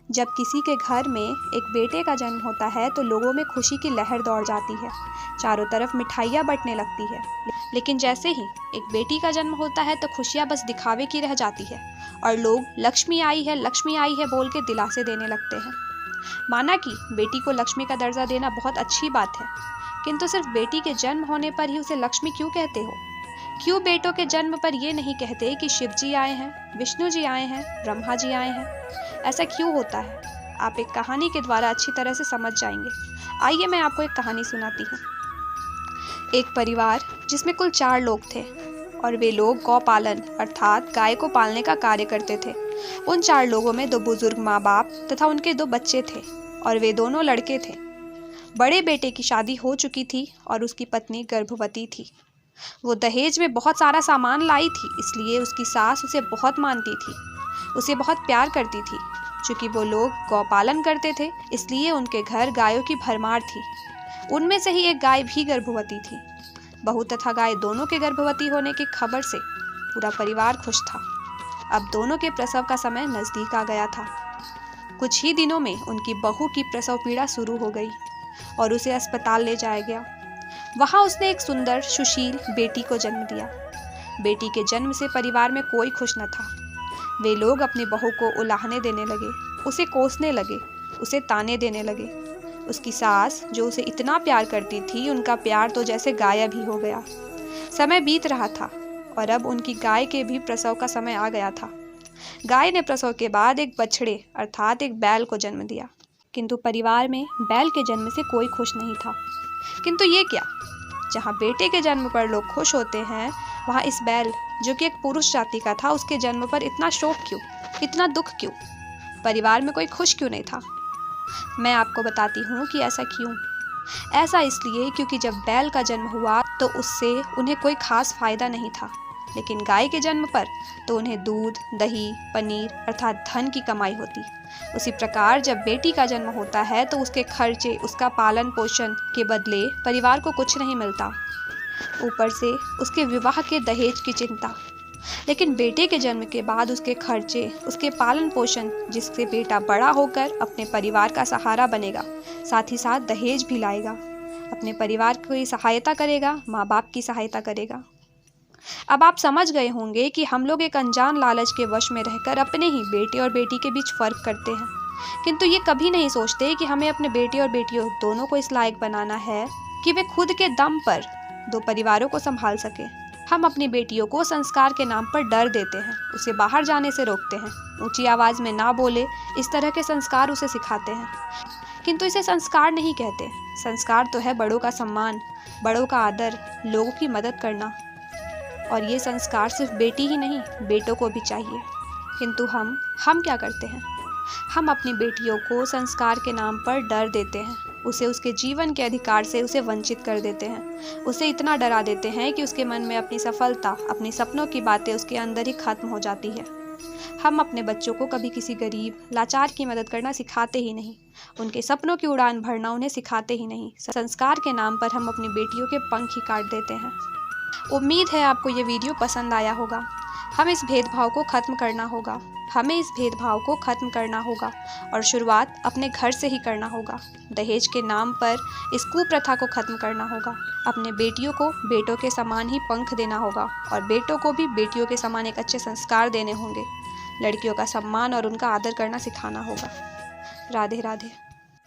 जब किसी के घर में एक बेटे का जन्म होता है तो लोगों में खुशी की लहर दौड़ जाती है। चारों तरफ मिठाइयाँ बंटने लगती है। लेकिन जैसे ही एक बेटी का जन्म होता है तो खुशियाँ बस दिखावे की रह जाती है और लोग लक्ष्मी आई है बोल के दिलासे देने लगते हैं। माना कि बेटी को लक्ष्मी का दर्जा देना बहुत अच्छी बात है, किंतु सिर्फ बेटी के जन्म होने पर ही उसे लक्ष्मी क्यों कहते हो? क्यों बेटों के जन्म पर ये नहीं कहते कि शिव जी आए हैं, विष्णु जी आए हैं, ब्रह्मा जी आए हैं? ऐसा क्यों होता है? आप एक कहानी के द्वारा अच्छी तरह से समझ जाएंगे। आइए मैं आपको एक कहानी सुनाती हूँ। एक परिवार जिसमें कुल 4 लोग थे और वे लोग गौ पालन अर्थात गाय को पालने का कार्य करते थे। उन 4 लोगों में 2 बुजुर्ग माँ बाप तथा उनके 2 बच्चे थे और वे दोनों लड़के थे। बड़े बेटे की शादी हो चुकी थी और उसकी पत्नी गर्भवती थी। वो दहेज में बहुत सारा सामान लाई थी, इसलिए उसकी सास उसे बहुत मानती थी, उसे बहुत प्यार करती थी। चूँकि वो लोग गौपालन करते थे, इसलिए उनके घर गायों की भरमार थी। उनमें से ही एक गाय भी गर्भवती थी। बहू तथा गाय दोनों के गर्भवती होने की खबर से पूरा परिवार खुश था। अब दोनों के प्रसव का समय नज़दीक आ गया था। कुछ ही दिनों में उनकी बहू की प्रसव पीड़ा शुरू हो गई और उसे अस्पताल ले जाया गया। वहाँ उसने एक सुंदर सुशील बेटी को जन्म दिया। बेटी के जन्म से परिवार में कोई खुश न था। वे लोग अपनी बहू को उलाहने देने लगे, उसे कोसने लगे, उसे ताने देने लगे। उसकी सास जो उसे इतना प्यार करती थी, उनका प्यार तो जैसे गायब ही हो गया। समय बीत रहा था और अब उनकी गाय के भी प्रसव का समय आ गया था। गाय ने प्रसव के बाद एक बछड़े अर्थात एक बैल को जन्म दिया, किंतु परिवार में बैल के जन्म से कोई खुश नहीं था। किंतु ये क्या, जहाँ बेटे के जन्म पर लोग खुश होते हैं, वहाँ इस बैल जो कि एक पुरुष जाति का था, उसके जन्म पर इतना शोक क्यों, इतना दुख क्यों? परिवार में कोई खुश क्यों नहीं था? मैं आपको बताती हूँ कि ऐसा क्यों। ऐसा इसलिए क्योंकि जब बैल का जन्म हुआ तो उससे उन्हें कोई खास फायदा नहीं था, लेकिन गाय के जन्म पर तो उन्हें दूध, दही, पनीर अर्थात धन की कमाई होती। उसी प्रकार जब बेटी का जन्म होता है तो उसके खर्चे, उसका पालन पोषण के बदले परिवार को कुछ नहीं मिलता, ऊपर से उसके विवाह के दहेज की चिंता। लेकिन बेटे के जन्म के बाद उसके खर्चे, उसके पालन पोषण, जिससे बेटा बड़ा होकर अपने परिवार का सहारा बनेगा, साथ ही साथ दहेज भी लाएगा, अपने परिवार की सहायता करेगा, माँ बाप की सहायता करेगा। अब आप समझ गए होंगे कि हम लोग एक अनजान लालच के वश में रहकर अपने ही बेटे और बेटी के बीच फर्क करते हैं, किंतु ये कभी नहीं सोचते कि हमें अपने बेटे और बेटियों दोनों को इस लायक बनाना है कि वे खुद के दम पर 2 परिवारों को संभाल सके। हम अपनी बेटियों को संस्कार के नाम पर डर देते हैं, उसे बाहर जाने से रोकते हैं, ऊंची आवाज़ में ना बोले, इस तरह के संस्कार उसे सिखाते हैं। किंतु इसे संस्कार नहीं कहते। संस्कार तो है बड़ों का सम्मान, बड़ों का आदर, लोगों की मदद करना। और ये संस्कार सिर्फ बेटी ही नहीं, बेटों को भी चाहिए। किंतु हम क्या करते हैं? हम अपनी बेटियों को संस्कार के नाम पर डर देते हैं, उसे उसके जीवन के अधिकार से उसे वंचित कर देते हैं, उसे इतना डरा देते हैं कि उसके मन में अपनी सफलता, अपने सपनों की बातें उसके अंदर ही खत्म हो जाती है। हम अपने बच्चों को कभी किसी गरीब, लाचार की मदद करना सिखाते ही नहीं, उनके सपनों की उड़ान भरना उन्हें सिखाते ही नहीं। संस्कार के नाम पर हम अपनी बेटियों के पंख ही काट देते हैं। उम्मीद है आपको ये वीडियो पसंद आया होगा। हमें इस भेदभाव को ख़त्म करना होगा और शुरुआत अपने घर से ही करना होगा। दहेज के नाम पर इस कुप्रथा को ख़त्म करना होगा। अपने बेटियों को बेटों के समान ही पंख देना होगा और बेटों को भी बेटियों के समान एक अच्छे संस्कार देने होंगे। लड़कियों का सम्मान और उनका आदर करना सिखाना होगा। राधे राधे।